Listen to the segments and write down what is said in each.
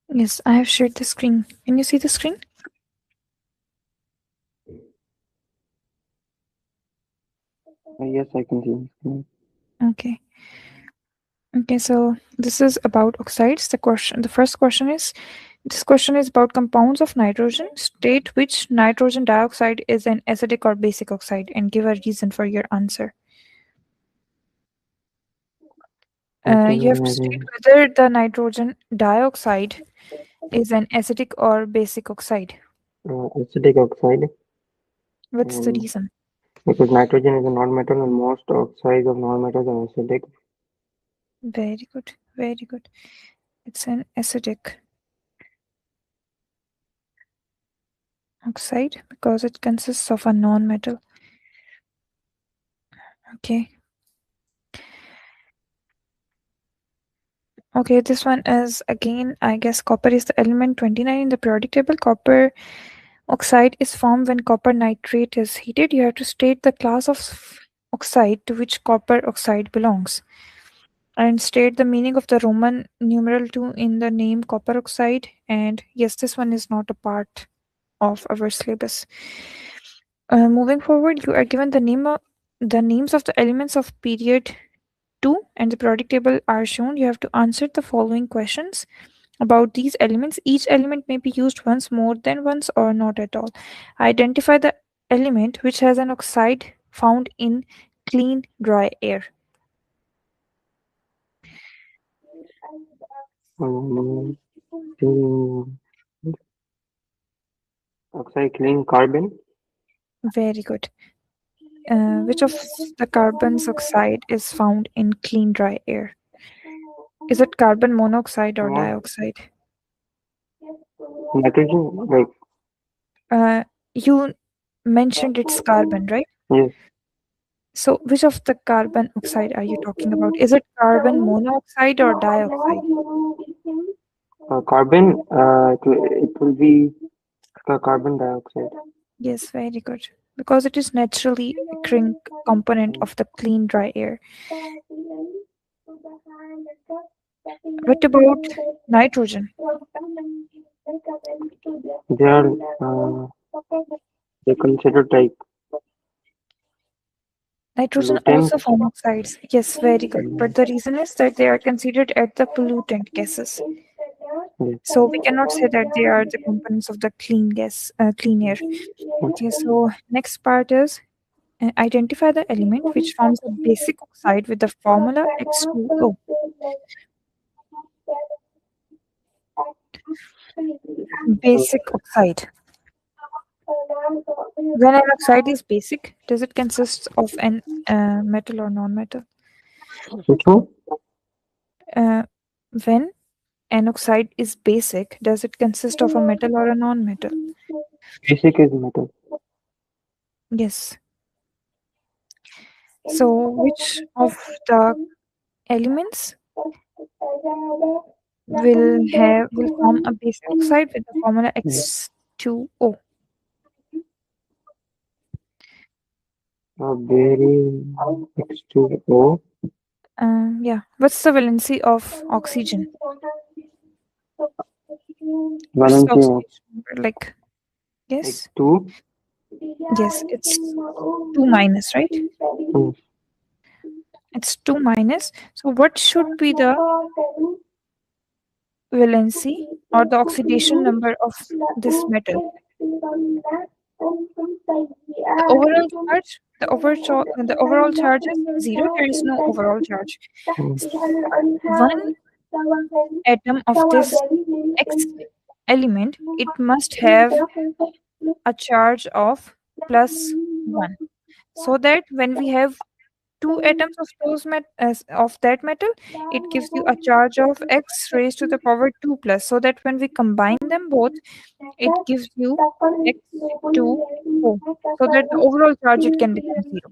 Yes, I have shared the screen. Can you see the screen? Yes, I can see. Okay. Okay, so this is about oxides. The first question is this question is about compounds of nitrogen. State which nitrogen dioxide is an acidic or basic oxide and give a reason for your answer. You have to state Okay, whether the nitrogen dioxide is an acidic or basic oxide. acidic oxide, What's the and reason? because nitrogen is a non-metal and most oxides of non-metals are acidic. Very good. Very good. It's an acidic oxide because it consists of a non-metal. Okay. Okay, this one is again, I guess copper is the element 29 in the periodic table. Copper oxide is formed when copper nitrate is heated. You have to state the class of oxide to which copper oxide belongs and state the meaning of the Roman numeral 2 in the name copper oxide. And yes, this one is not a part of our syllabus. Moving forward, you are given the names of the elements of period 2 and the periodic table are shown. You have to answer the following questions about these elements. Each element may be used once, more than once, or not at all. Identify the element which has an oxide found in clean, dry air. Um, clean, oxide, clean carbon. Very good. Which of the carbon's oxide is found in clean, dry air? Is it carbon monoxide or What? dioxide? Nitrogen, like, You mentioned it's carbon, right? yes. So, which of the carbon oxide are you talking about? Is it carbon monoxide or dioxide? Carbon, it will be carbon dioxide. Yes, very good. Because it is naturally occurring component of the clean dry air. What about nitrogen? They are, they considered like Nitrogen also pollutants. form oxides. Yes, very good. But the reason is that they are considered as the pollutant gases. Yes. So we cannot say that they are the components of the clean air. Okay, so next part is identify the element which forms a basic oxide with the formula X2O. Basic oxide. When an oxide is basic, does it consist of an metal or non-metal? Which one? Uh, when an oxide is basic, does it consist of a metal or a non-metal? Basic is metal. Yes. So, which of the elements will form a basic oxide with the formula X2O? Very H2O. Yeah. What's the valency of oxygen? What's the Valencia oxidation number? Like, like yes, 2. yes, it's 2 minus, right? Mm. It's 2 minus. So, what should be the valency or the oxidation number of this metal? The overall charge, the overall charge is zero. There is no overall charge. Mm. So, one atom of this X element, it must have a charge of plus 1. So that when we have two atoms of of that metal, it gives you a charge of x raised to the power 2 plus. So that when we combine them both, it gives you x2o. So that the overall charge it can become zero.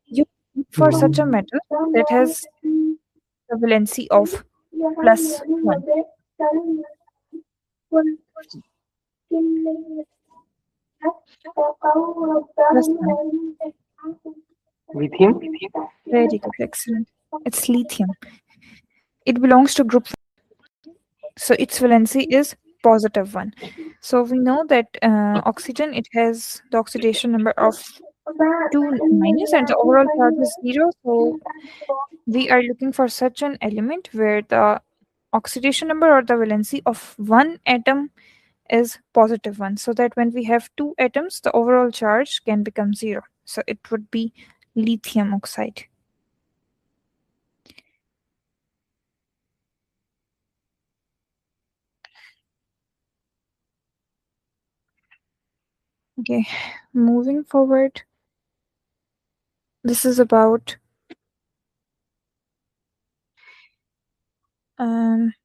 You look for such a Mm. metal that has the valency of plus 1. Plus 1. Lithium. Very good, excellent. It's lithium. It belongs to group. So its valency is positive one. So we know that oxygen, it has the oxidation number of 2 minus and the overall charge is 0. So we are looking for such an element where the oxidation number or the valency of one atom is positive one, so that when we have two atoms the overall charge can become 0. So it would be lithium oxide. Okay, moving forward, this is about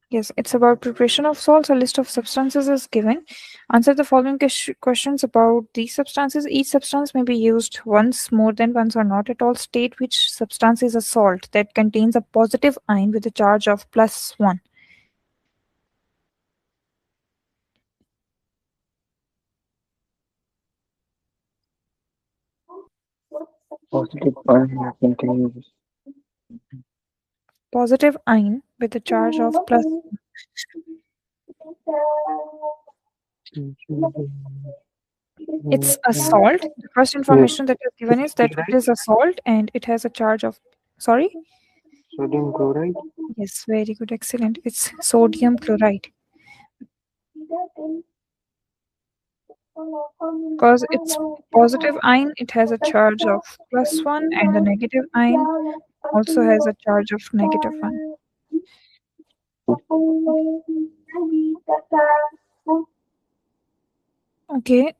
yes, it's about preparation of salts. A list of substances is given. Answer the following questions about these substances. Each substance may be used once, more than once, or not at all. State which substance is a salt that contains a positive ion with a charge of +1. Positive ion contains Positive ion with a charge of plus. It's a salt. The first yes, information that is given is that it chloride, is a salt and it has a charge of. Sorry? sodium chloride. Yes, very good, excellent. It's sodium chloride. Because it's positive ion, it has a charge of +1, and the negative ion also has a charge of -1. Okay.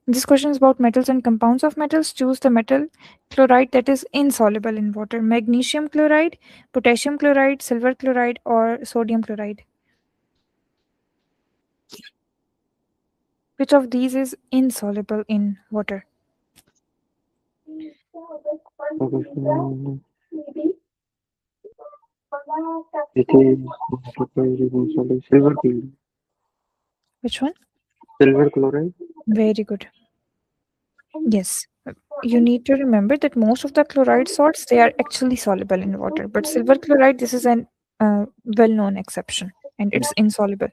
This question is about metals and compounds of metals. Choose the metal chloride that is insoluble in water. Magnesium chloride, potassium chloride, silver chloride, or sodium chloride. Which of these is insoluble in water? Okay, it is silver chloride. Which one? Silver chloride. Very good. Yes. You need to remember that most of the chloride salts, they are actually soluble in water, but silver chloride, this is an well-known exception, and it's insoluble,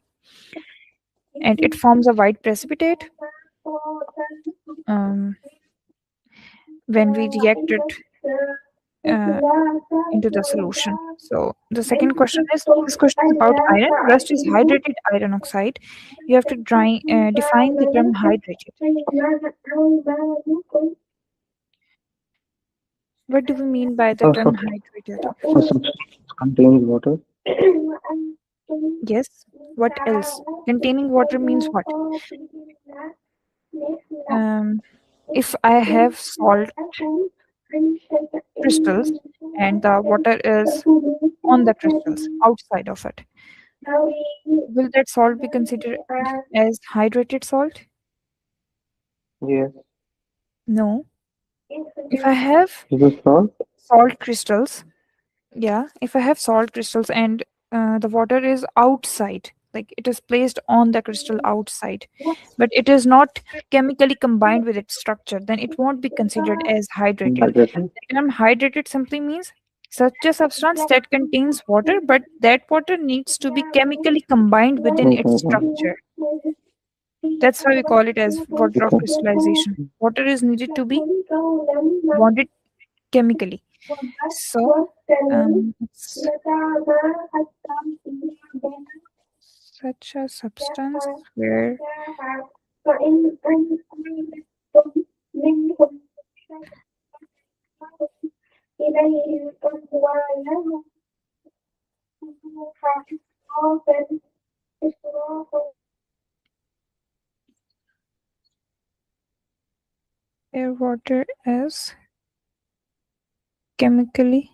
and it forms a white precipitate um, when we react it uh, into the solution. So the second question is, this question is about iron. Rust is hydrated iron oxide. You have to define the term hydrated. What do we mean by the A term substance, hydrated? a substance contains water. Yes. What else? Containing water means what? Um, if I have salt crystals and the water is on the crystals outside of it, will that salt be considered as hydrated salt? Yes. No. If I have Is it salt? salt crystals, yeah, if I have salt crystals and the water is outside, like it is placed on the crystal outside, but it is not chemically combined with its structure, then it won't be considered as hydrated. Hydrated. The term hydrated simply means such a substance that contains water, but that water needs to be chemically combined within its structure. That's why we call it as water of crystallization. Water is needed to be bonded chemically. So, it's such a substance where where water is chemically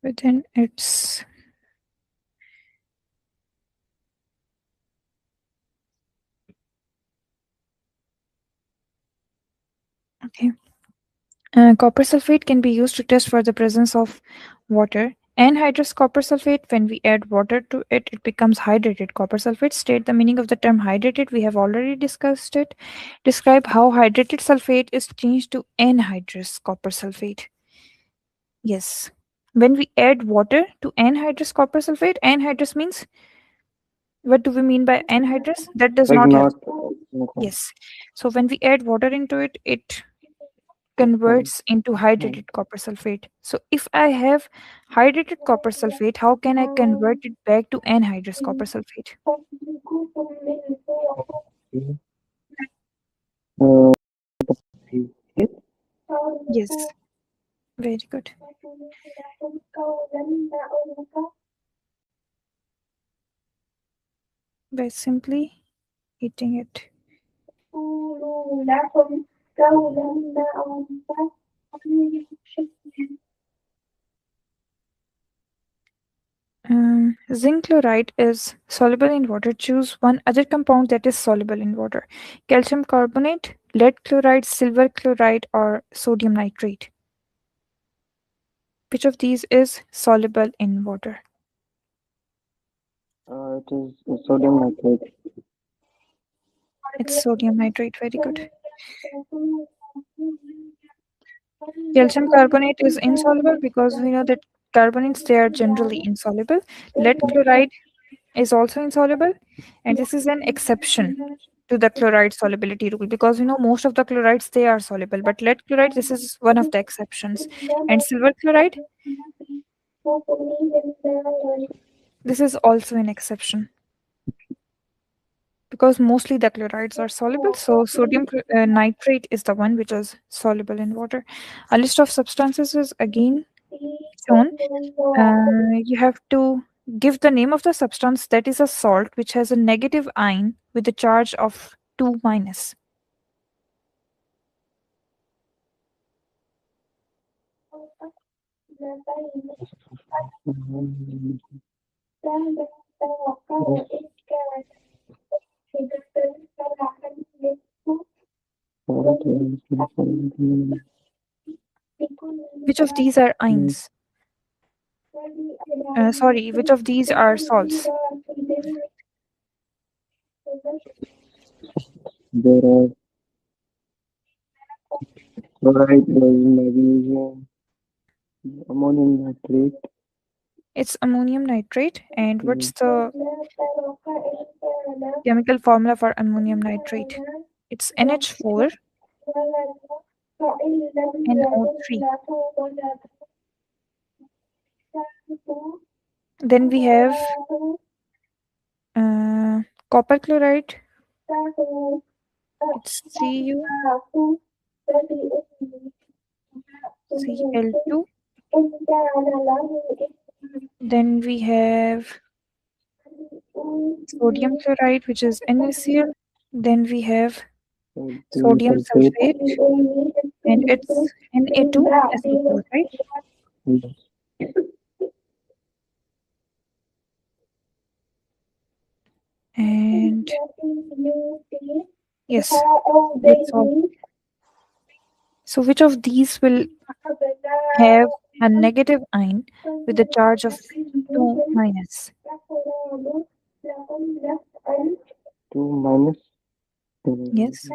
within its. Okay. Copper sulfate can be used to test for the presence of water Anhydrous copper sulfate, when we add water to it, it becomes hydrated copper sulfate. State the meaning of the term hydrated. We have already discussed it. Describe how hydrated sulfate is changed to anhydrous copper sulfate. Yes. When we add water to anhydrous copper sulfate, anhydrous means, what do we mean by anhydrous? That does Like not have. not okay. Yes. So when we add water into it, it Okay. converts into hydrated copper sulfate. So if I have hydrated copper sulfate, how can I convert it back to anhydrous copper sulfate? Uh, yes. Yes, very good. By simply heating it. Zinc chloride is soluble in water. Choose one other compound that is soluble in water. Calcium carbonate, lead chloride, silver chloride, or sodium nitrate. Which of these is soluble in water? It is sodium nitrate. It's sodium nitrate. Very good. Calcium carbonate is insoluble because we know that carbonates, they are generally insoluble. Lead chloride is also insoluble, and this is an exception to the chloride solubility rule because we know most of the chlorides, they are soluble, but lead chloride, this is one of the exceptions. And silver chloride, this is also an exception because mostly the chlorides are soluble. So nitrate is the one which is soluble in water. A list of substances is again shown. You have to give the name of the substance that is a salt which has a negative ion with a charge of 2 minus. Mhm. Which of these are ions? Sorry, which of these are salts? There are chloride, magnesium, ammonium nitrate, It's ammonium nitrate. And what's mm, the chemical formula for ammonium nitrate? It's NH4 NO3. Then we have uh, copper chloride. It's CuCl2. Then we have sodium chloride, which is NaCl. Then we have sodium sodium sulfate, sulfate, and it's Na2SO4, right? and And yes, that's all. So, which of these will have a negative ion with a charge of 2 minus? 2 minus Yes,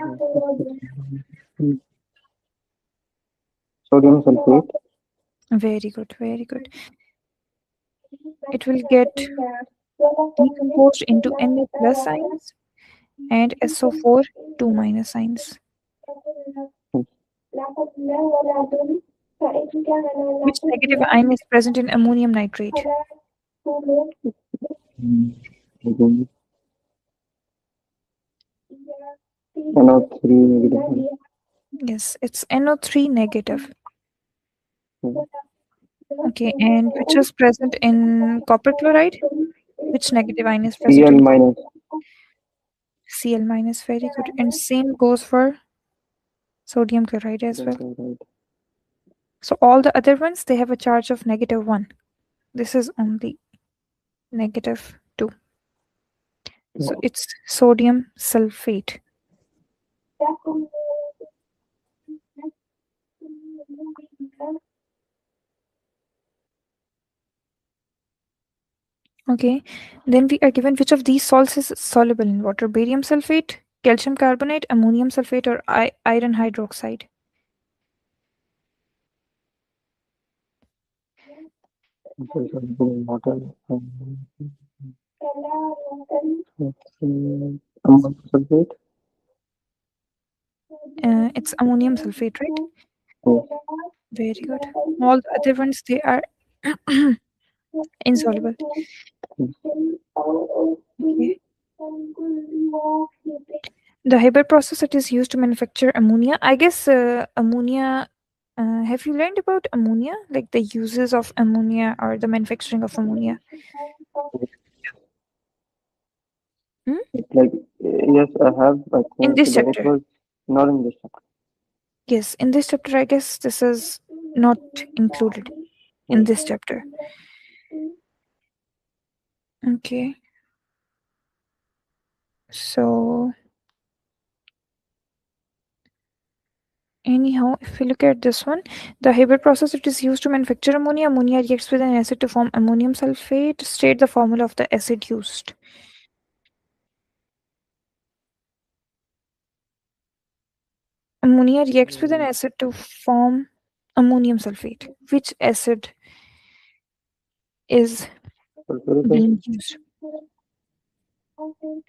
sodium sulfate. very good, very good. It will get decomposed into Na plus ions and SO4 2 minus ions. Which negative ion is present in ammonium nitrate? Mm, again, NO3 negative. Yes, it's NO3 negative. Mm, Okay, and which is present in copper chloride? Which negative ion is present Cl in minus. Cl minus? Very good. And same goes for sodium chloride as Sodium well. chloride. So all the other ones, they have a charge of -1. This is only -2. So it's sodium sulfate. Okay. Then we are given which of these salts is soluble in water: barium sulfate, calcium carbonate, ammonium sulfate, or iron hydroxide. This is something water. Ammonium sulfate. It's ammonium sulfate, right? Yes. Very good. All the other ones, they are insoluble. Okay. The Haber process it is used to manufacture ammonia. I guess ammonia. Have you learned about ammonia, like the uses of ammonia or the manufacturing of ammonia? Hmm? Like, yes, I have. I In think this that it chapter. was not in this chapter. Yes, in this chapter, I guess this is not included in Yes. this chapter. Okay. So, anyhow, if we look at this one, the Haber process it is used to manufacture ammonia. Ammonia reacts with an acid to form ammonium sulfate. State the formula of the acid used. Ammonia reacts with an acid to form ammonium sulfate. Which acid is Sulfuric acid. being used?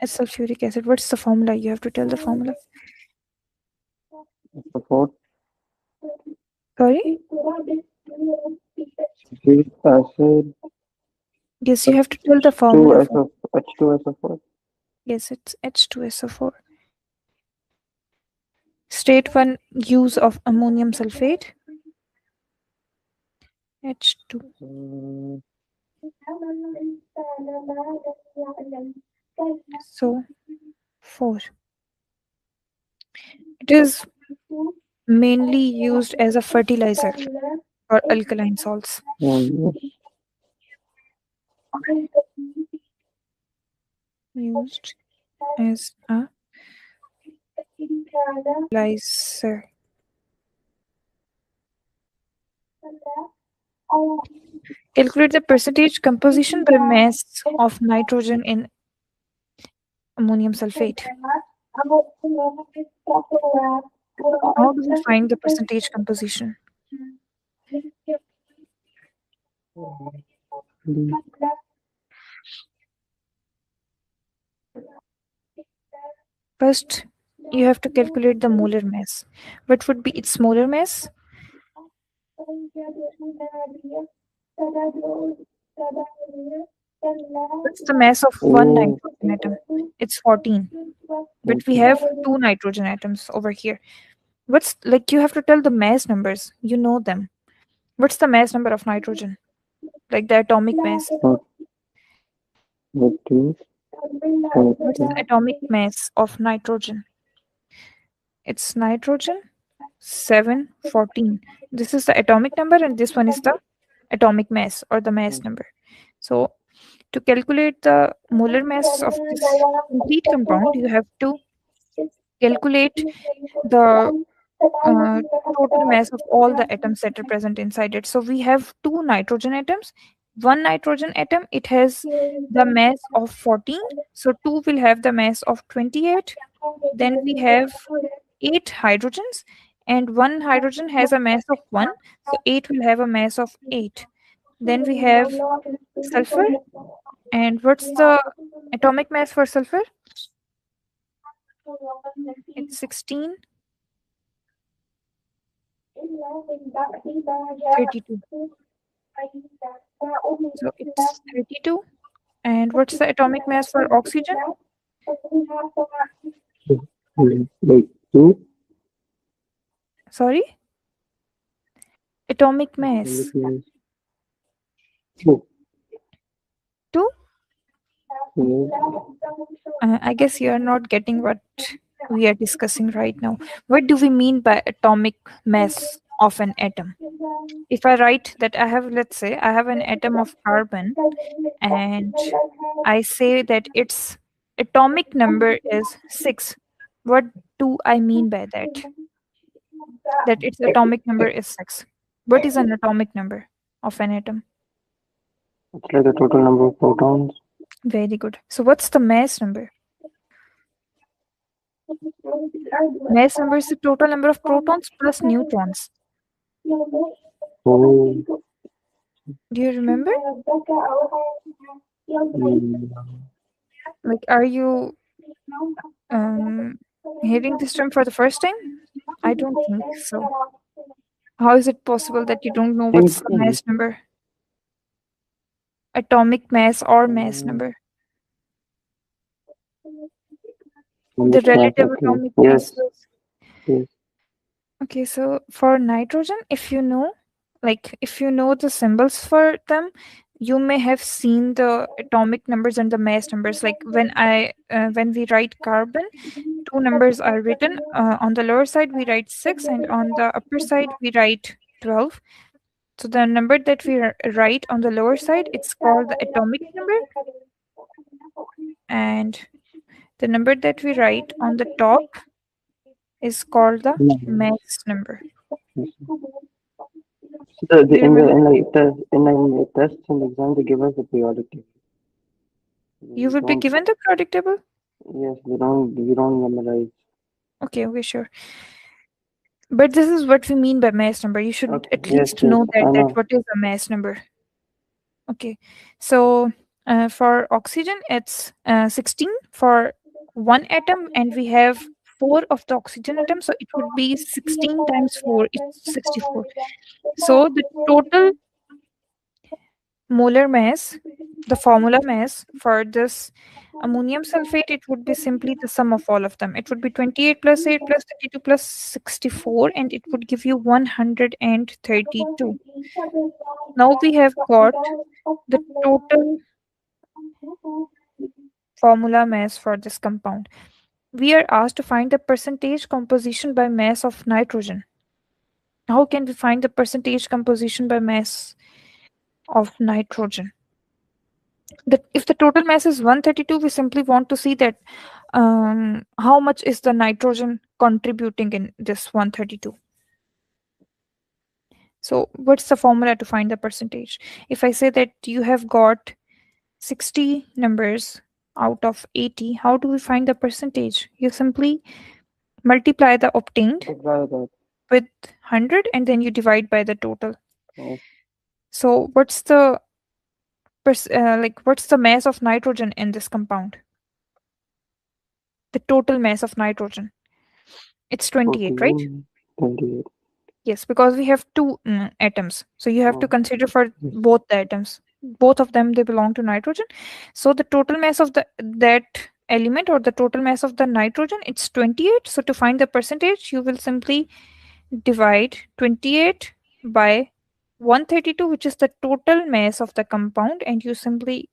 As sulfuric acid. What's the formula? You have to tell the formula. The fourth Sorry? sulfuric acid. Yes, you have to tell the Two formula S for. of H2SO4. Yes, it's H2SO4. State one use of ammonium sulfate. H2. Mm, So 4. It is mainly used as a fertilizer for alkaline salts. yes. Used as a fertilizer. Calculate the percentage composition by mass of nitrogen in ammonium sulfate. How do we find the percentage composition? First, you have to calculate the molar mass. What would be its molar mass? What's the mass of one Oh, nitrogen atom? It's 14. But we okay. have two nitrogen atoms over here. What's like you have to tell the mass numbers. You know them. What's the mass number of nitrogen? Like the atomic mass. Not with two. What's the Okay. atomic mass of nitrogen? It's nitrogen 714. This is the atomic number, and this one is the atomic mass or the mass number. So, to calculate the molar mass of this complete compound, you have to calculate the uh, total mass of all the atoms that are present inside it. So, we have two nitrogen atoms. One nitrogen atom, it has the mass of 14. So, two will have the mass of 28. Then we have 8 hydrogens, and one hydrogen has a mass of 1, so 8 will have a mass of 8. Then we have sulfur, and what's the atomic mass for sulfur? It's 1632. So it's 32. And what's the atomic mass for oxygen? Like two. Sorry, atomic Atomic mass mass. Oh, 2. yes. I guess you are not getting what we are discussing right now. What do we mean by atomic mass of an atom? If I write that I have, let's say, I have an atom of carbon and I say that its atomic number is 6, what do I mean by that? That its atomic number is 6. What is an atomic number of an atom? It's like the total number of protons. Very good. So what's the mass number? Mass number is the total number of protons plus neutrons. Oh, Do you remember? mm, Like, are you um hearing this term for the first time? I don't think so. How is it possible that you don't know think what's the mass number? Atomic mass or mass um, number? The mixed mass. relative Okay. atomic Yes. mass. Yes. Yes. Okay, so for nitrogen, if you know, like if you know the symbols for them, you may have seen the atomic numbers and the mass numbers. Like when we write carbon, two numbers are written. On the lower side, we write 6, and on the upper side, we write 12. So the number that we write on the lower side, it's called the atomic number, and the number that we write on the top is called the Mm. mass number. Yes. So the Do you in the remember? in the tests and exam they give us the periodic table. You We will be don't. given the periodic table. Yes, we don't memorize. Okay, okay, sure. But this is what we mean by mass number. You should Okay. at Yes. least Yes. know I that know. what is a mass number. Okay, so for oxygen, it's 16 for one atom, and we have four of the oxygen atoms, so it would be 16 times 4, it's 64. So the total molar mass, the formula mass for this ammonium sulfate, it would be simply the sum of all of them. It would be 28 plus 8 plus 32 plus 64, and it would give you 132. Now we have got the total formula mass for this compound. We are asked to find the percentage composition by mass of nitrogen. How can we find the percentage composition by mass of nitrogen? If the total mass is 132, we simply want to see that how much is the nitrogen contributing in this 132. So what's the formula to find the percentage? If I say that you have got 60 numbers out of 80, how do we find the percentage? You simply multiply the obtained Apply that. with 100 and then you divide by the total. Yes. So what's the mass of nitrogen in this compound? The total mass of nitrogen. It's 28, right? 14, 28. Yes, because we have two atoms. So you have to Oh, consider for yes. both the atoms. Both of them they belong to nitrogen. So the total mass of the that element or the total mass of the nitrogen it's 28. So to find the percentage, you will simply divide 28 by 132, which is the total mass of the compound, and you simply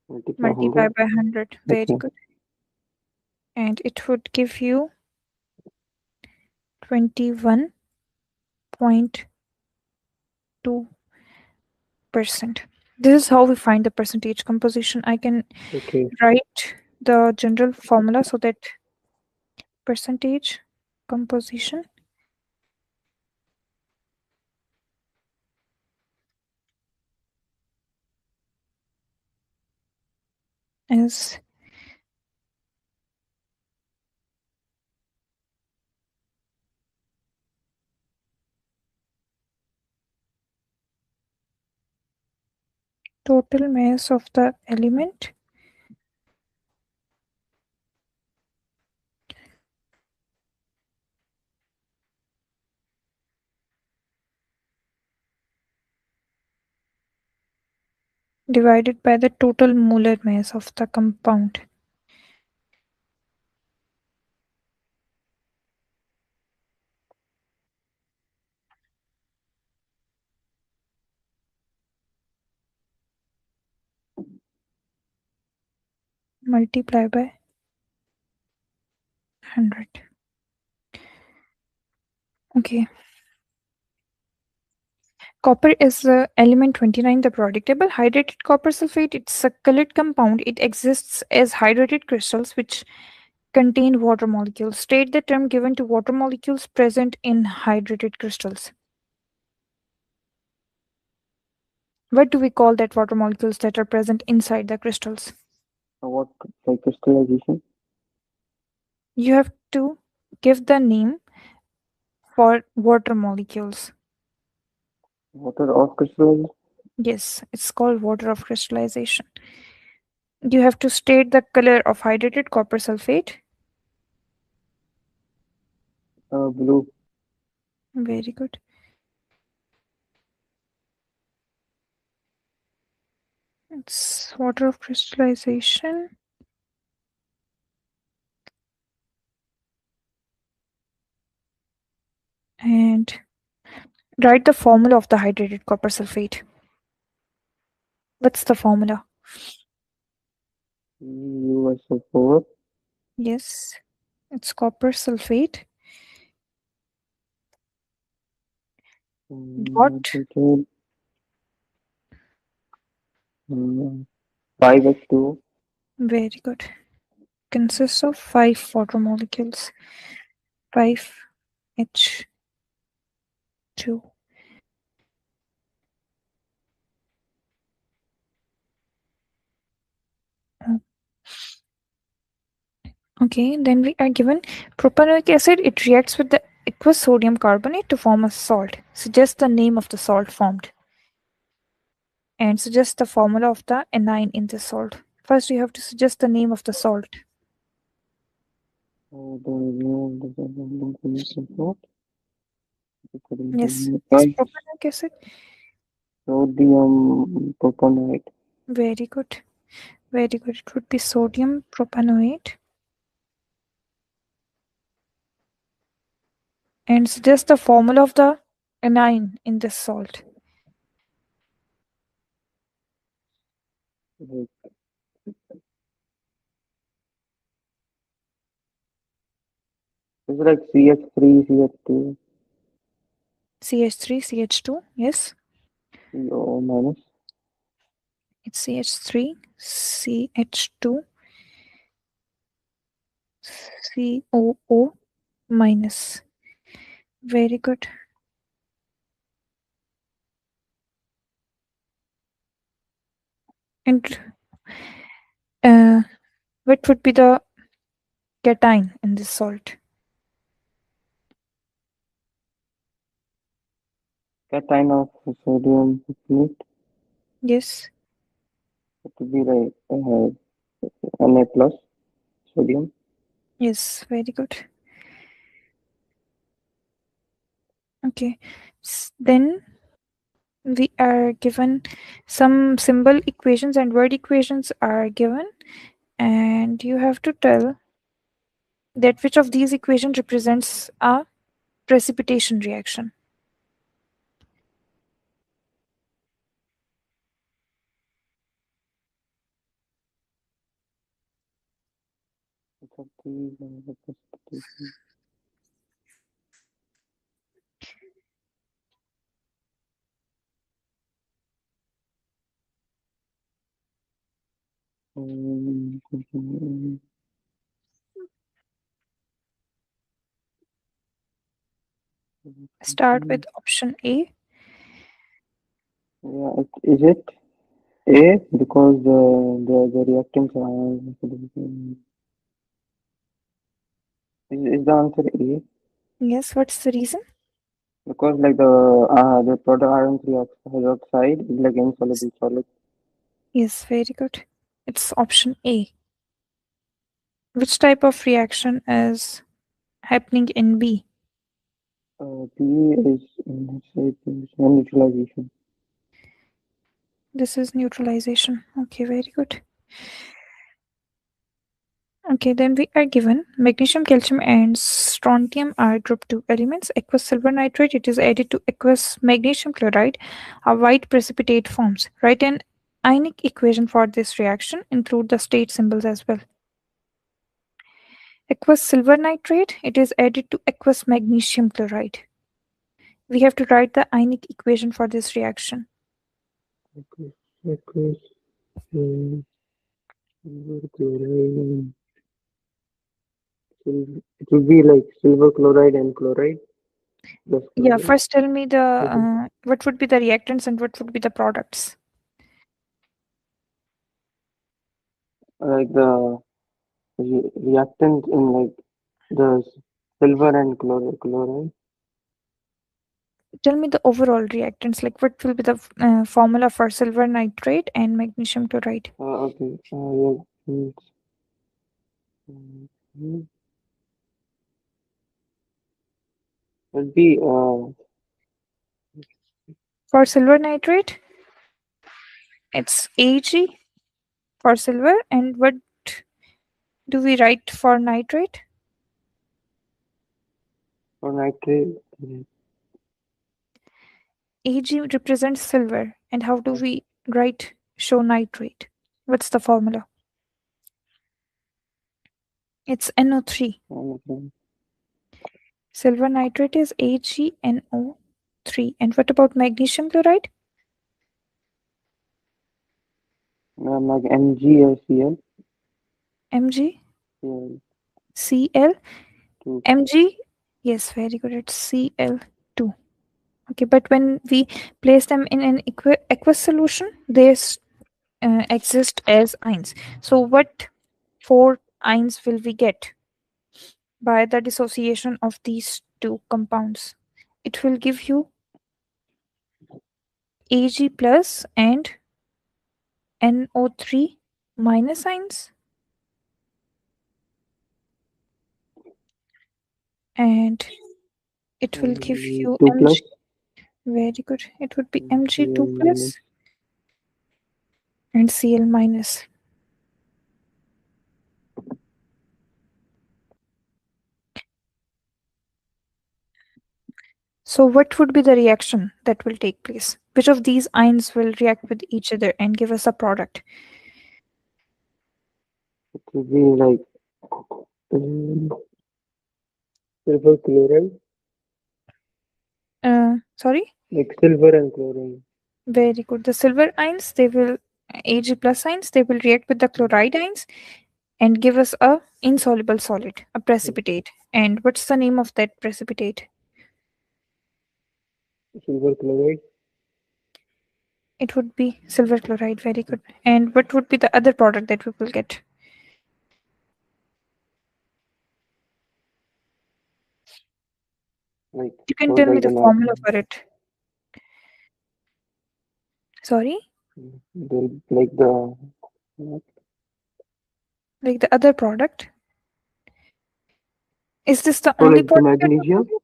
Multiply multiply 100. by 100. Very Okay. good. And it would give you 21.2%. This is how we find the percentage composition. I can Okay. write the general formula so that percentage composition is total mass of the element divided by the total molar mass of the compound multiplied by 100. Okay. Copper is element 29, the periodic table. Hydrated copper sulfate, it's a colored compound. It exists as hydrated crystals which contain water molecules. State the term given to water molecules present in hydrated crystals. What do we call that water molecules that are present inside the crystals? What like crystallization? You have to give the name for water molecules. Water of crystallization? Yes, it's called water of crystallization. You have to state the color of hydrated copper sulfate. Blue. Very good. It's water of crystallization. And write the formula of the hydrated copper sulfate. What's the formula? USO4. Yes, it's copper sulfate dot. Nitrogen. um, 5H2. Very good. Consists of five water molecules. 5H2. Okay, then we are given propanoic acid. It reacts with the aqueous sodium carbonate to form a salt. Suggest the name of the salt formed and suggest the formula of the anion in the salt. First, you have to suggest the name of the salt. The Yes, it's Guys, propanoic acid. sodium propionate. Very good. Very good. It would be sodium propanoate and suggest the formula of the anion in this salt. It's like CH3, CH2, CH3, CH2. Yes, CO minus. it's CH3, CH2, COO minus. Very good. And uh, what would be the cation in this salt? Cation of sodium propionate. Yes, It would be like Na plus sodium. yes, very good. Okay, then we are given some symbol equations and word equations are given, and you have to tell that which of these equations represents a precipitation reaction. Which of these are the precipitation? Um, Start with option A. Yeah, is it A because the reactants are is the answer A? Yes, what's the reason? Because like the product iron three hydroxide is like insoluble solid. Yes, very good. It's option A. Which type of reaction is happening in B? B is let's say is neutralization. This is neutralization. Okay, very good. Okay, then we are given magnesium, calcium, and strontium are group 2 elements. Aqueous silver nitrate, it is added to aqueous magnesium chloride. A white precipitate forms. Write an ionic equation for this reaction. Include the state symbols as well. Aqueous silver nitrate, it is added to aqueous magnesium chloride. We have to write the ionic equation for this reaction. Aqueous silver chloride. It will be like silver chloride and chloride plus Yeah, chloride. first tell me the Okay. what would be the reactants and what would be the products. like the reactants in like the silver and chloride. Tell me the overall reactants, like what will be the formula for silver nitrate and magnesium chloride? Okay. Reactants. Mm, would be For silver nitrate, it's Ag for silver, and what do we write for nitrate? for nitrate. Ag represents silver, and how do we write show nitrate? What's the formula? It's NO3. Okay. Silver nitrate is AgNO3. And what about magnesium chloride? Like MgSCl. MgCl. Yeah, two. Mg, yes, very good. It's Cl2. Okay, but when we place them in an aqueous solution, they exist as ions. So, what four ions will we get by the dissociation of these two compounds? It will give you Ag plus and NO3 minus ions, and it will give you 2 plus. Mg. Very good. It would be Cl Mg2 minus. plus and Cl minus. So, what would be the reaction that will take place? Which of these ions will react with each other and give us a product? It would be like um, silver chloride. Sorry? Like silver and chlorine. Very good. The silver ions, they will, Ag plus ions, they will react with the chloride ions and give us a insoluble solid, a precipitate. And what's the name of that precipitate? Silver chloride. It would be silver chloride. Very good. And what would be the other product that we will get? Like You can for tell me like the the night. formula for it. Sorry? Like the Like the other product? Is this the for only like the product that we will magnesium. get?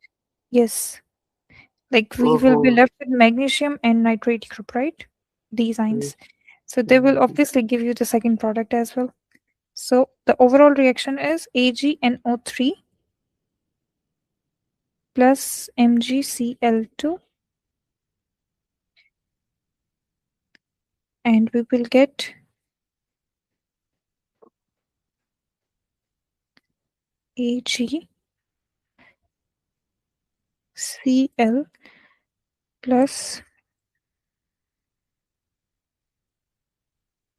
Yes. Like we will be Oh, left with magnesium and nitrate group, right? These ions. So they will obviously give you the second product as well. So the overall reaction is AgNO3 plus MgCl2, and we will get AgCl plus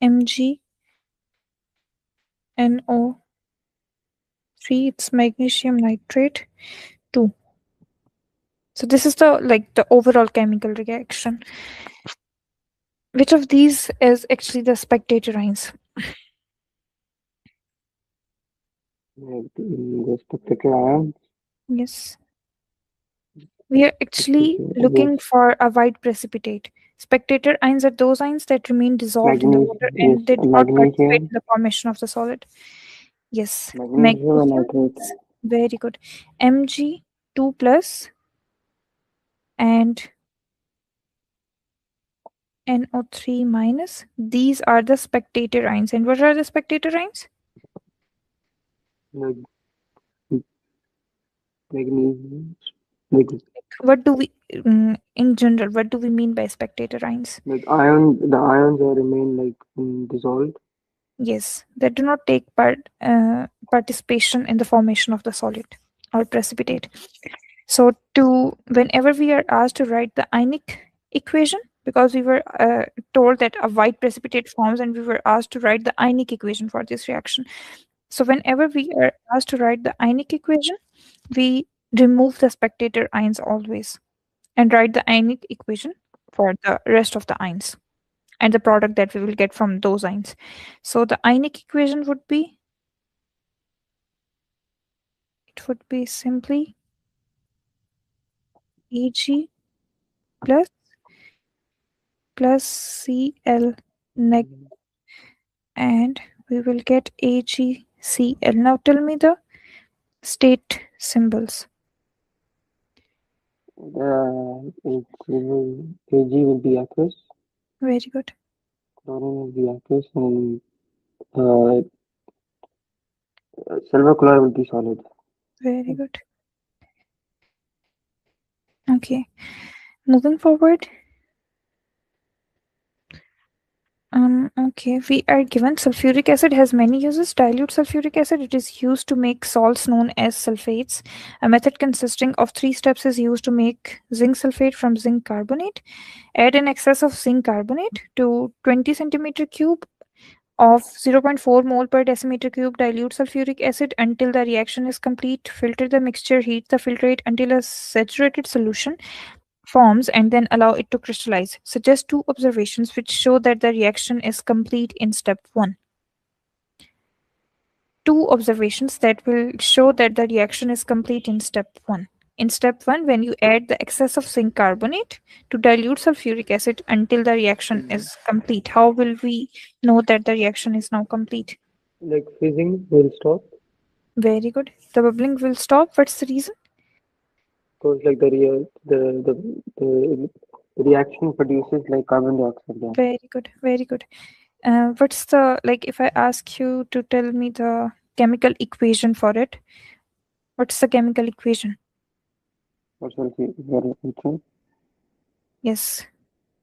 MgNO3. It's magnesium nitrate 2. So this is the the overall chemical reaction. Which of these is actually the spectator ions? like the spectacle ion. Yes. We are actually Yes. looking for a white precipitate. Spectator ions are those ions that remain dissolved in the water Magnesium. Yes. and they do not participate Magnesium. in the formation of the solid. Yes. Magnesium and Magnesium nitrate. is very good. Mg2 plus and NO3 minus. These are the spectator ions. And what are the spectator ions? Like magnesium. Like What do we, in general, what do we mean by spectator ions? the ions are remain like dissolved. Yes, they do not take participation in the formation of the solid or precipitate. So, to whenever we are asked to write the ionic equation, because we were told that a white precipitate forms, and we were asked to write the ionic equation for this reaction. So, whenever we are asked to write the ionic equation, we remove the spectator ions always and write the ionic equation for the rest of the ions. and the product that we will get from those ions. So the ionic equation would be, it would be simply Ag plus Cl neg, Mhm. and we will get AgCl. Now tell me the state symbols. Kg will be aqueous, Very good. chlorine will be aqueous, and uh, silver chloride will be solid. Very good. Okay. Moving forward, okay, we are given sulfuric acid has many uses. Dilute sulfuric acid, it is used to make salts known as sulfates. A method consisting of three steps is used to make zinc sulfate from zinc carbonate. Add an excess of zinc carbonate to 20 centimeter cube of 0.4 mole per decimeter cube dilute sulfuric acid until the reaction is complete. Filter the mixture, heat the filtrate until a saturated solution forms, and then allow it to crystallize. Suggest two observations which show that the reaction is complete in step 1. Two observations that will show that the reaction is complete in step 1. In step 1, when you add the excess of zinc carbonate to dilute sulfuric acid until the reaction Mhm. is complete, how will we know that the reaction is now complete? Like fizzing will stop Very good. The bubbling will stop. What's the reason? because like the reaction produces like carbon dioxide gas. Very good. Very good. What's the, like, if I ask you to tell me the chemical equation for it, what's the chemical equation? What will be very interesting. Yes.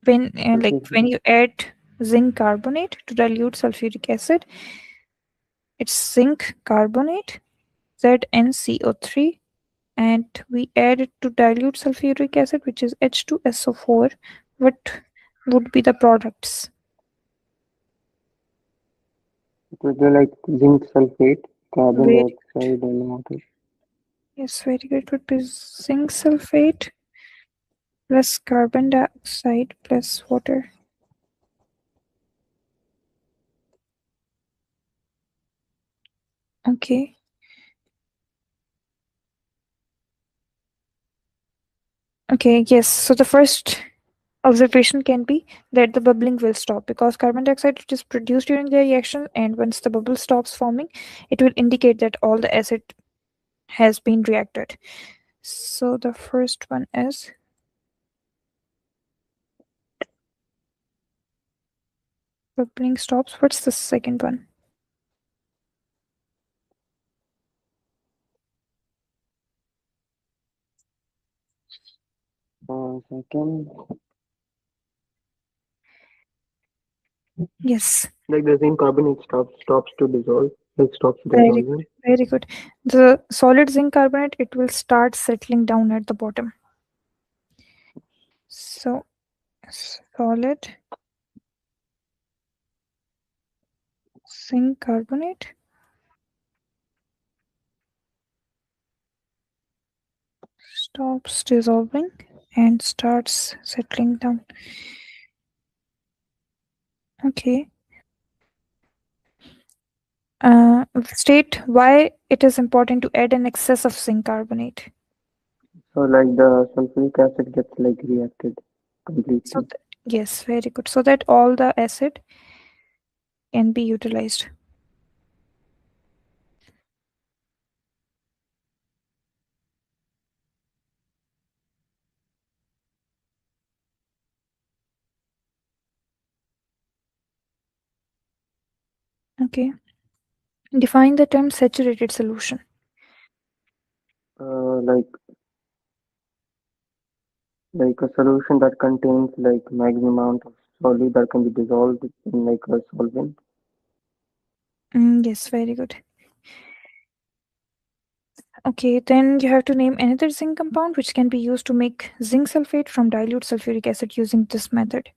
When, like, when you add zinc carbonate to dilute sulfuric acid, it's zinc carbonate, ZnCO3, and we add it to dilute sulfuric acid, which is H2SO4. What would be the products? It will be like zinc sulfate, carbon Very, dioxide, and water. yes, very good. It would be zinc sulfate plus carbon dioxide plus water. Okay. Okay, yes. So the first observation can be that the bubbling will stop because carbon dioxide it is produced during the reaction, and once the bubble stops forming, it will indicate that all the acid has been reacted. So the first one is bubbling stops. What's the second one? Second, Yes, like the zinc carbonate stops to dissolve, like stops very good. dissolving. Very good. The solid zinc carbonate it will start settling down at the bottom. So solid zinc carbonate stops dissolving and starts settling down. Okay. State why it is important to add an excess of zinc carbonate. So like the sulfuric acid gets like reacted So completely. yes, very good. So that all the acid can be utilized. Okay. Define the term saturated solution. Like a solution that contains like maximum amount of solid that can be dissolved in like a solvent. Yes, very good. Okay, then you have to name another zinc compound which can be used to make zinc sulfate from dilute sulfuric acid using this method.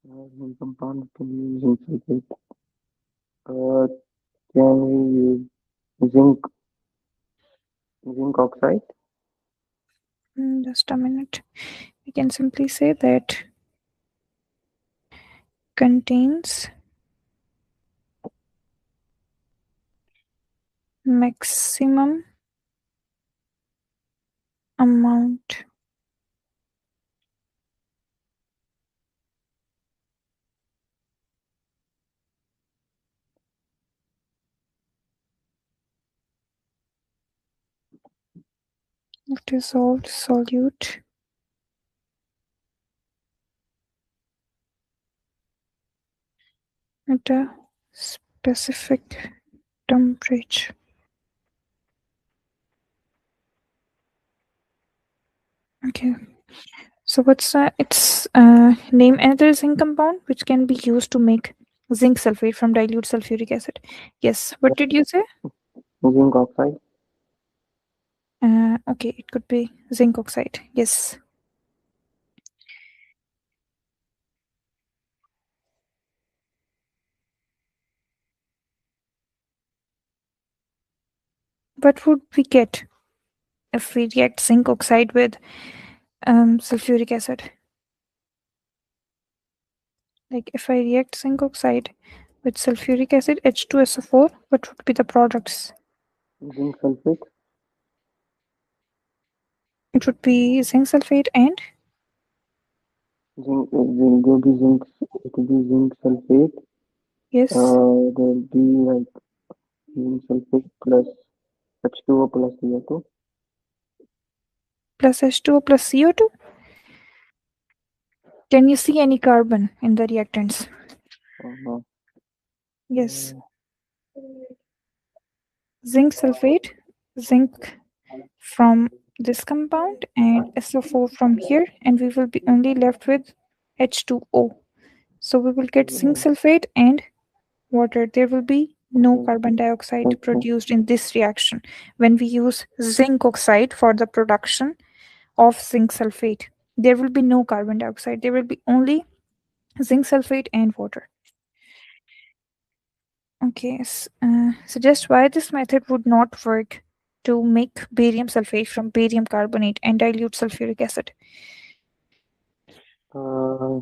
One compound can be used in sulfate. Uh, can we use zinc oxide? Just a minute. We can simply say that contains maximum amount of dissolved solute at a specific temperature. Okay. So what's its name? Another zinc compound which can be used to make zinc sulfate from dilute sulfuric acid. Yes. What did you say? Zinc oxide. Okay, it could be zinc oxide. Yes. What would we get if we react zinc oxide with sulfuric acid? Like if I react zinc oxide with sulfuric acid H2SO4, what would be the products? Zinc sulfate. It would be zinc sulfate and Zinc will be zinc. It will be zinc sulfate. yes, There will be like zinc sulfate plus H2O plus CO2. plus H2O plus CO2. Can you see any carbon in the reactants? Uh, Yes, zinc sulfate, zinc from this compound and SO4 from here, and we will be only left with H2O. So we will get zinc yeah, sulfate and water. There will be no okay, carbon dioxide okay, produced in this reaction when we use zinc oxide for the production of zinc sulfate. There will be no carbon dioxide. There will be only zinc sulfate and water. Okay, suggest why this method would not work to make barium sulfate from barium carbonate and dilute sulfuric acid. uh,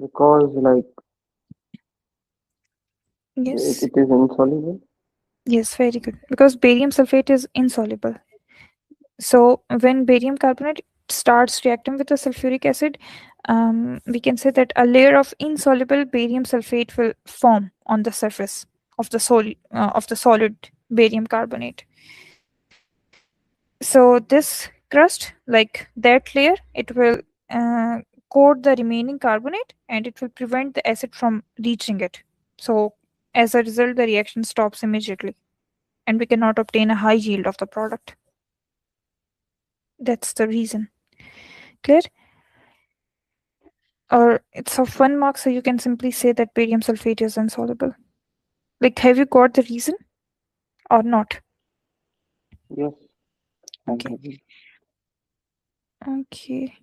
because like Yes, it is insoluble. yes, very good. Because barium sulfate is insoluble. So when barium carbonate starts reacting with the sulfuric acid, we can say that a layer of insoluble barium sulfate will form on the surface of the solid barium carbonate. So this crust, like that layer, it will uh, coat the remaining carbonate and it will prevent the acid from reaching it. So as a result, the reaction stops immediately and we cannot obtain a high yield of the product. That's the reason. Clear? Or it's of 1 mark, so you can simply say that barium sulfate is insoluble. Like, have you got the reason or not? Yes, I Okay. have it. Okay.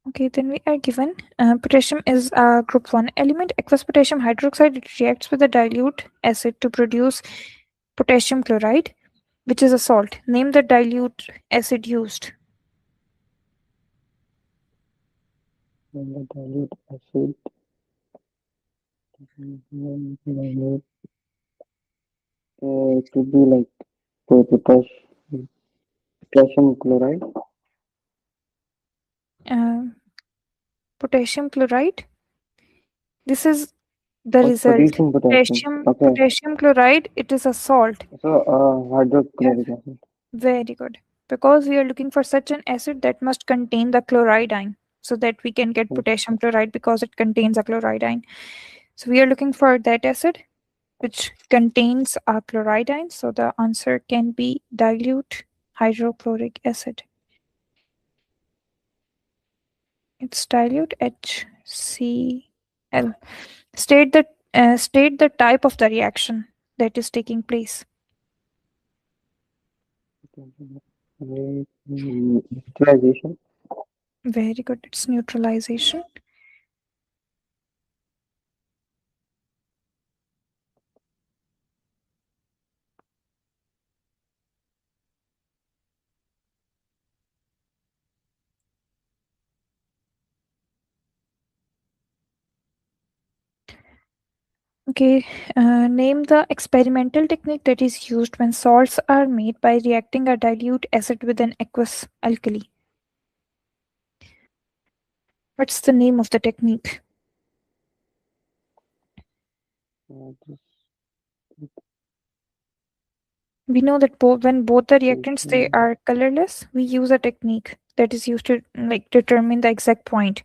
Okay, then we are given potassium is a group 1 element. Aqueous potassium hydroxide, it reacts with a dilute acid to produce potassium chloride, which is a salt. Name the dilute acid used. And the dilute acid. Dilute, it could be like potassium chloride Uh, Potassium chloride. This is the or result. potassium potassium. Okay, Potassium chloride, it is a salt. so hydrochloric acid. Very good. Because we are looking for such an acid that must contain the chloride ion so that we can get Yes. potassium chloride because it contains a chloride ion. So we are looking for that acid which contains a chloride ion. So the answer can be dilute hydrochloric acid. It's dilute HCl. State the type of the reaction that is taking place. Utilization. Very good. It's neutralization. Okay, name the experimental technique that is used when salts are made by reacting a dilute acid with an aqueous alkali. What's the name of the technique? This We know that when both the reactants they station. are colorless, we use a technique that is used to like determine the exact point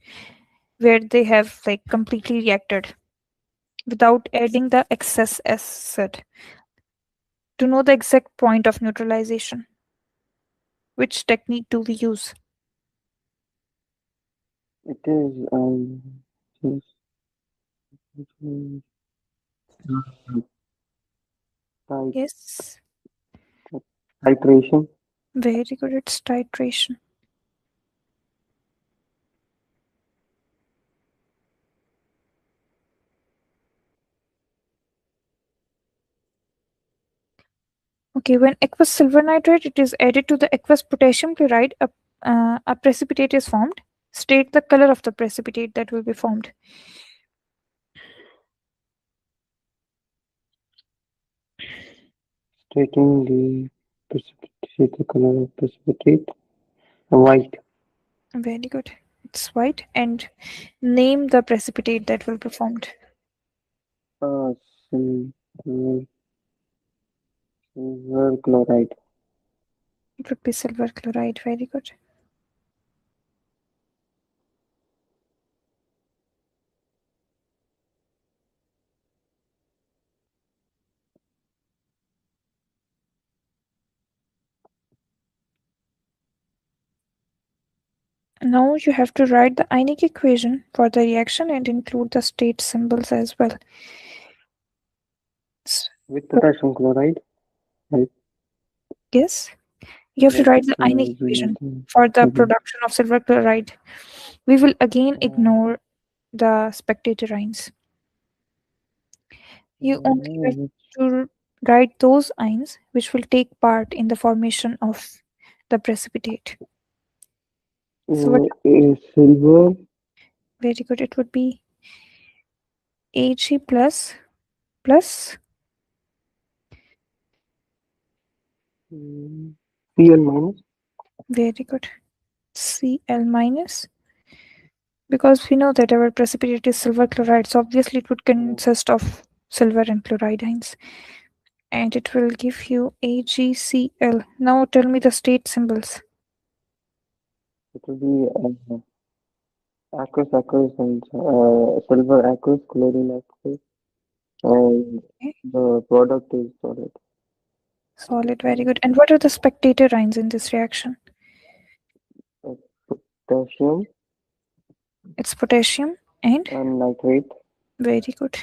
where they have like completely reacted without adding the excess acid. To know the exact point of neutralization, which technique do we use? It is just tit- Yes, titration. very good. It's titration. Okay, when aqueous silver nitrate it is added to the aqueous potassium chloride, a precipitate is formed. State the color of the precipitate that will be formed. Stating the precipitate, the color of precipitate. White. Very good. It's white. And name the precipitate that will be formed. Silver, silver chloride. It would be silver chloride. Very good. Now you have to write the ionic equation for the reaction and include the state symbols as well. With So, potassium chloride. Right. yes, you have to Like write the ionic equation for the mhm. production of silver chloride. We will again Uh, ignore the spectator ions. You only have which, to write those ions which will take part in the formation of the precipitate. So what silver. very good it would be Ag plus mm, Cl minus. very good Cl minus because we know that our precipitate is silver chloride, so obviously it would Uh, consist of silver and chloride ions and it will give you AgCl. Now tell me the state symbols. it will be aqueous and silver aqueous, chlorine aqueous, and Okay. the product is solid. Solid, very good. And what are the spectator ions in this reaction? Uh, Potassium It's potassium and and nitrate. very good.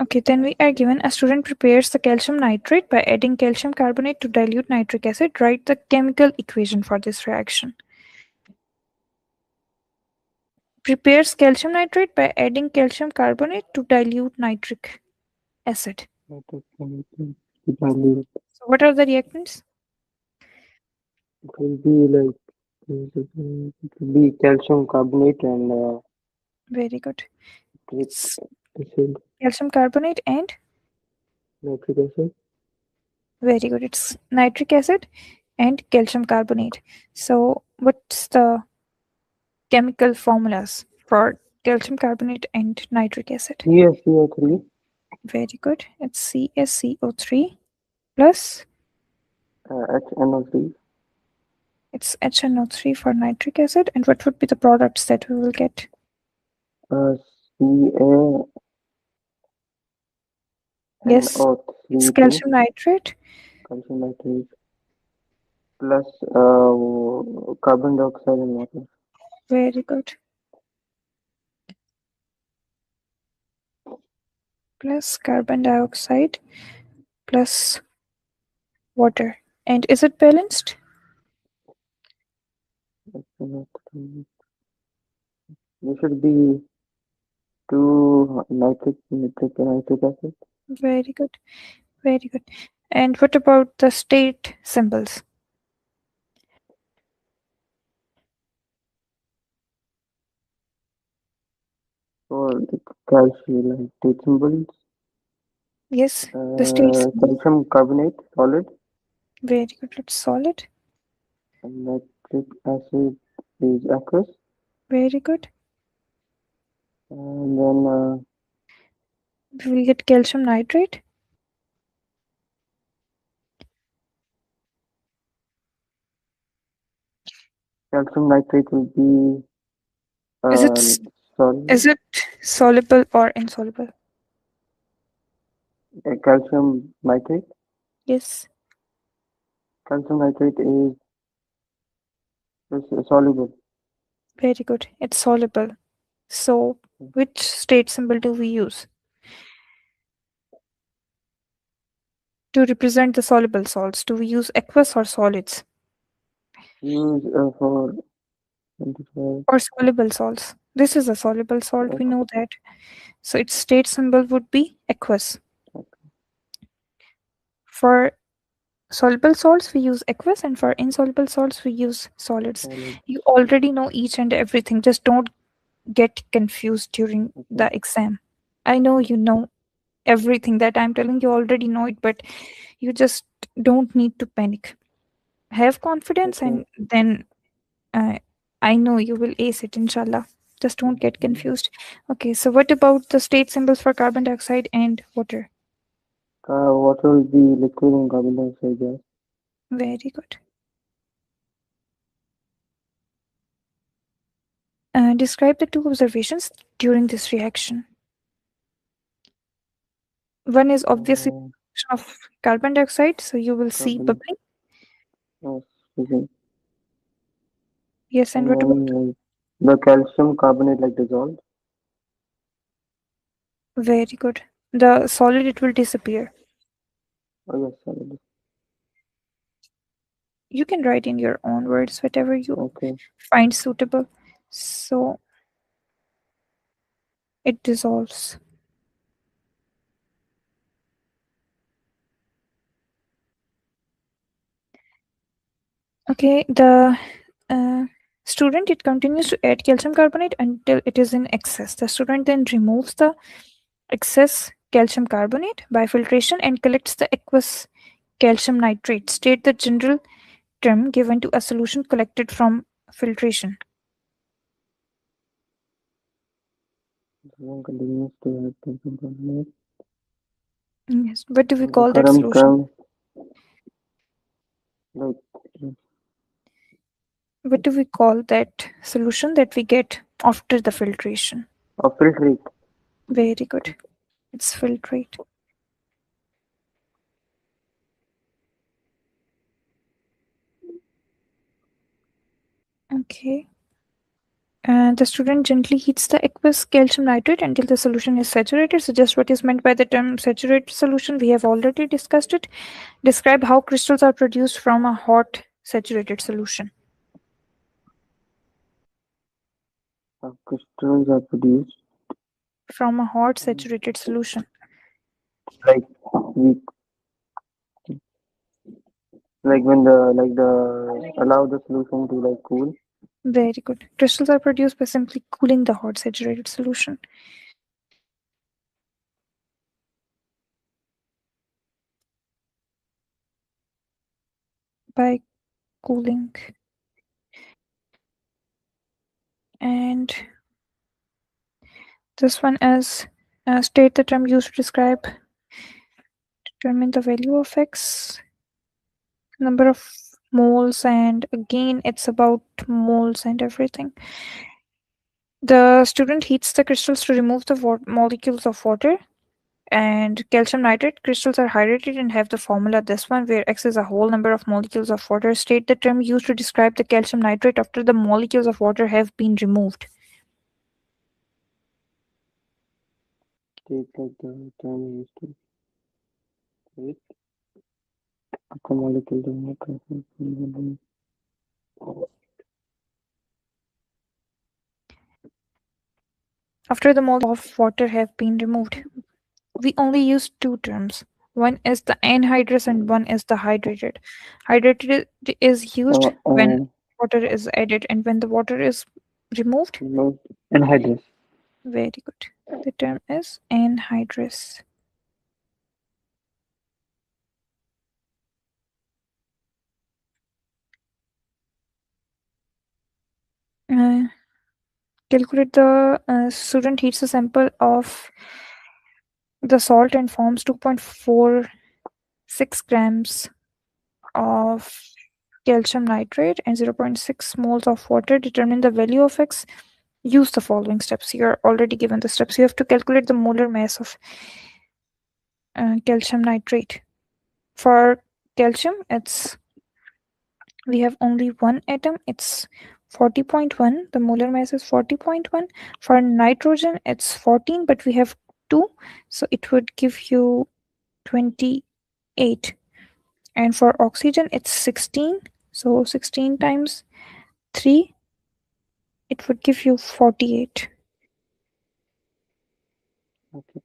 Okay, then we are given a student prepares the calcium nitrate by adding calcium carbonate to dilute nitric acid. Write the chemical equation for this reaction. Prepares calcium nitrate by adding calcium carbonate to dilute nitric acid. Nitric chemical dilute. So, what are the reactants? It will be like it will be calcium carbonate and Very good. nitric It's acid, calcium carbonate and nitric acid. very good. It's nitric acid and calcium carbonate. So, what's the chemical formulas for calcium carbonate and nitric acid? CaCO3, Very good. It's CaCO3 plus HNO3, it's HNO3 for nitric acid. And what would be the products that we will get? Yes, it's CaNO3 2, calcium nitrate. calcium nitrate, plus carbon dioxide and water. Very good. Plus carbon dioxide plus water. And is it balanced? There should be two nitric acid Very good. Very good. And what about the state symbols? for the calcium symbols. Yes, the state symbol. Calcium carbonate solid Very good. It's solid. and nitric acid is aqueous. Very good. And then We will get calcium nitrate. calcium nitrate will be Is it uh, is solid. it soluble or insoluble? Calcium nitrate. Yes. Calcium nitrate is soluble. Very good. It's soluble. So, which state symbol do we use to represent the soluble salts? Do we use aqueous or solids? Use for 25 Or soluble salts? This is a soluble salt, we know that. So, its state symbol would be aqueous. For soluble salts, we use aqueous, and for insoluble salts, we use solids. solid. You already know each and everything. Just don't get confused during Okay. the exam. I know you know everything that I'm telling you already know it, but you just don't need to panic. Have confidence, Okay. and then uh, I know you will ace it, inshallah. Just don't get Mhm. confused. Okay, so what about the state symbols for carbon dioxide and water? Water will be liquid and carbon dioxide gas. Very good. Describe the two observations during this reaction. One is obviously Uh, of carbon dioxide, so you will see carbon bubbling. fusion. Yes, and And what about then the calcium carbonate dissolved. very good? The solid, it will disappear. Oh yes, solid. You can write in your own words whatever you Okay. find suitable. So it dissolves. Okay, the uh, student, it continues to add calcium carbonate until it is in excess. The student then removes the excess calcium carbonate by filtration and collects the aqueous calcium nitrate. State the general term given to a solution collected from filtration. So continues to add calcium carbonate. Yes. What do we The call that current solution? term like What do we call that solution that we get after the filtration? filtrate. Very good. It's filtrate. Okay. And the student gently heats the aqueous calcium nitrate until the solution is saturated. So, just what is meant by the term saturated solution, we have already discussed it. Describe how crystals are produced from a hot saturated solution. Crystals are produced From a hot um, saturated solution. like we when the allow the solution to cool. Very good. Crystals are produced by simply cooling the hot saturated solution. By cooling. And this one is state the term used to describe, determine the value of X, number of moles, and again, it's about moles and everything. The student heats the crystals to remove the molecules of water. And calcium nitrate crystals are hydrated and have the formula this one, where X is a whole number of molecules of water. State the term used to describe the calcium nitrate after the molecules of water have been removed. Take the term used to it. Okay, molecule does not transfer from After the moles of water have been removed, we only use two terms. One is the anhydrous and one is the hydrated. Hydrated is used uh, when uh, water is added, and when the water is removed, no, anhydrous. very good. The term is anhydrous. Uh, Calculate the student heats a sample of the salt and forms 2.46 grams of calcium nitrate and zero point 0.6 moles of water. Determine the value of X. Use the following steps. You are already given the steps. You have to calculate the molar mass of calcium nitrate. For calcium, it's we have only one atom. It's 40.1. The molar mass is 40.1. For nitrogen, it's 14, but we have two, so it would give you 28. And for oxygen, it's 16. So 16 times 3, it would give you 48. Okay.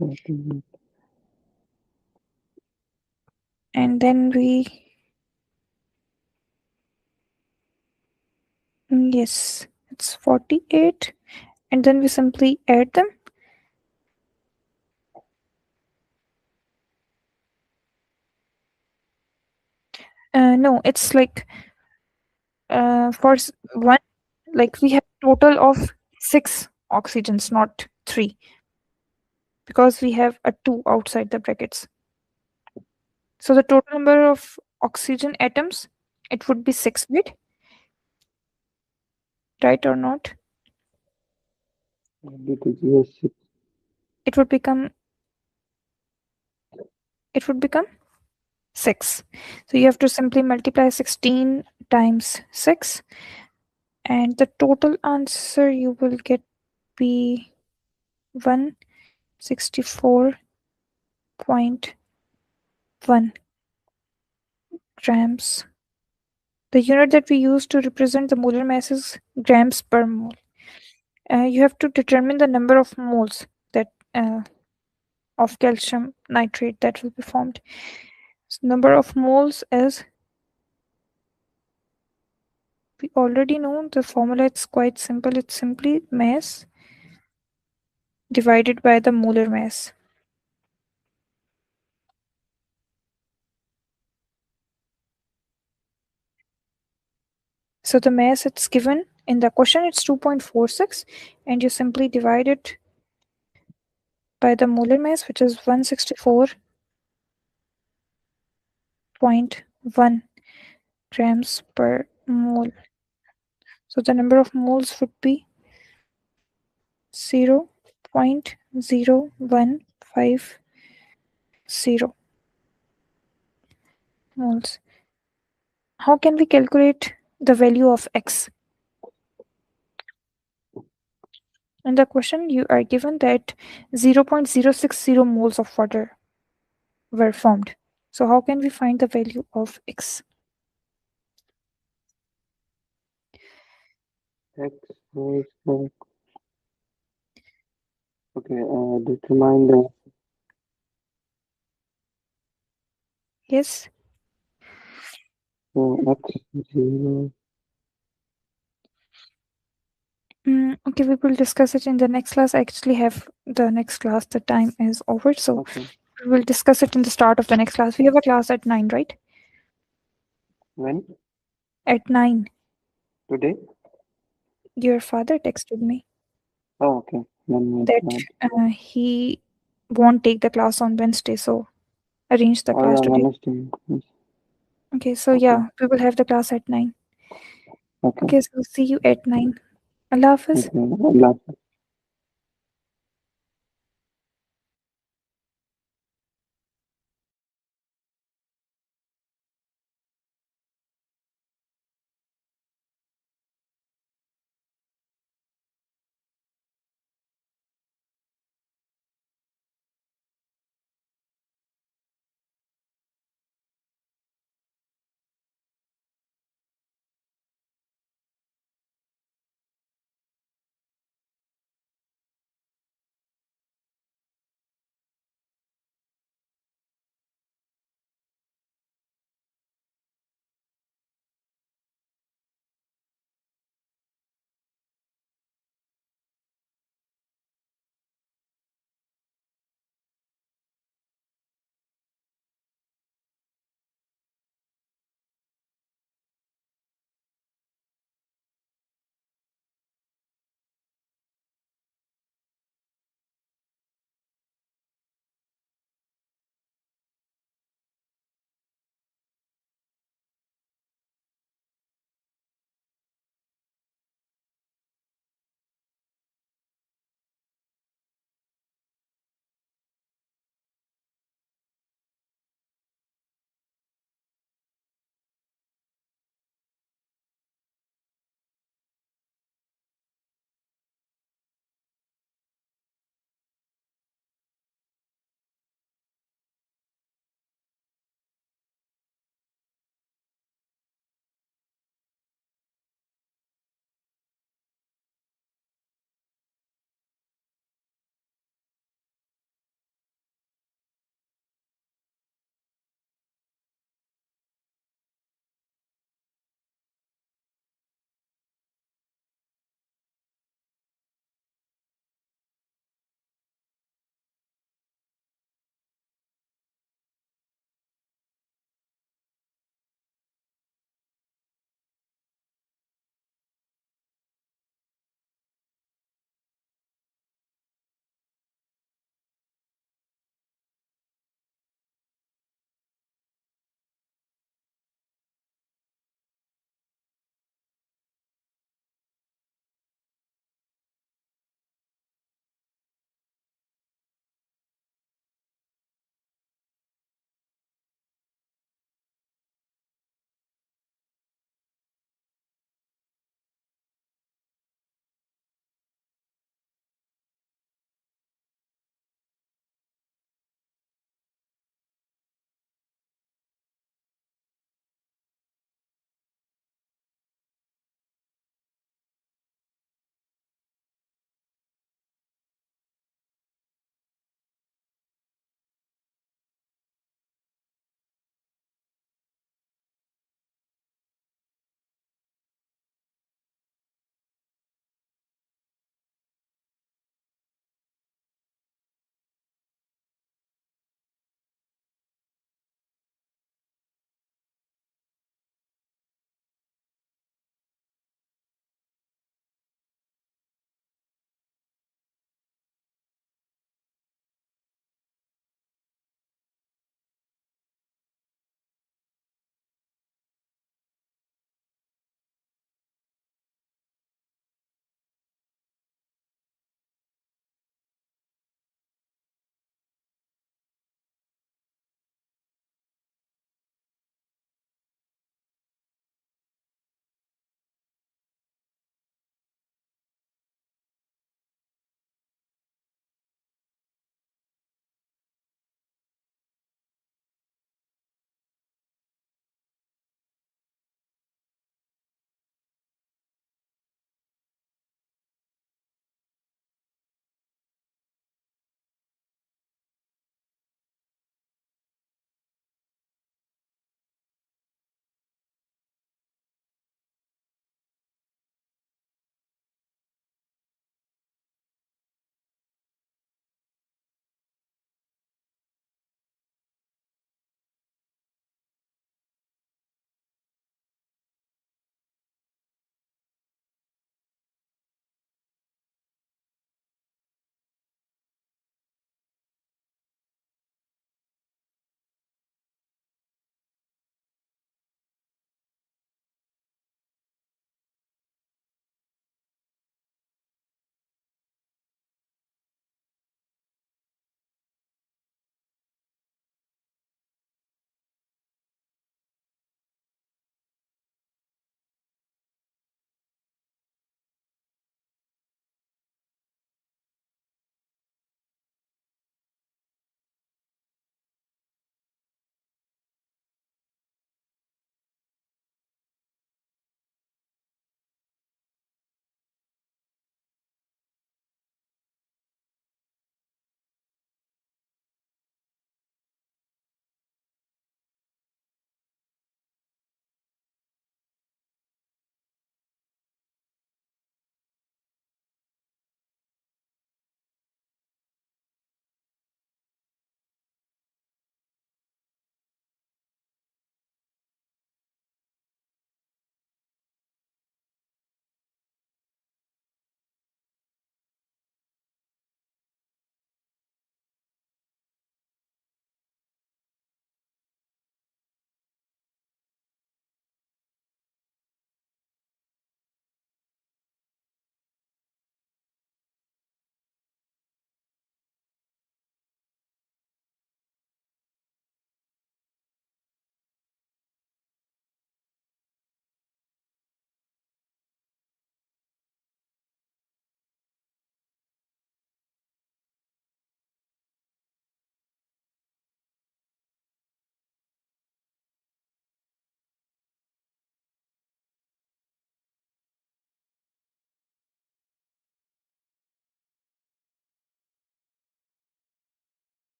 Okay. And then yes, it's 48. And then we simply add them. No, it's like one, like we have total of 6 oxygens, not 3, because we have a 2 outside the brackets. So the total number of oxygen atoms, it would be 6, right or not? Because yes, It would become it would become 6. So you have to simply multiply 16 times 6, and the total answer you will get be 164.1 grams. The unit that we use to represent the molar mass is grams per mole. You have to determine the number of moles that of calcium nitrate that will be formed. So number of moles is, we already know the formula. It's quite simple. It's simply mass divided by the molar mass. So the mass it's given in the question, it's 2.46, and you simply divide it by the molar mass, which is 164.1 grams per mole. So the number of moles would be 0.0150 moles. How can we calculate the value of X? In the question, you are given that 0.060 moles of water were formed. So how can we find the value of X? X is okay. Determine the Yes. X 0. Okay, we will discuss it in the next class. I actually have the next class. The time is over, so Okay. we will discuss it in the start of the next class. We have a class at 9, right? When? At 9. Today? Your father texted me Oh, okay. Then it's that not. he won't take the class on Wednesday, so arrange the Oh class yeah, today. Wednesday. Yes. Okay, so Okay. yeah, we will have the class at 9. Okay. Okay, so see you at 9. Allah Hafiz. Okay. Allah.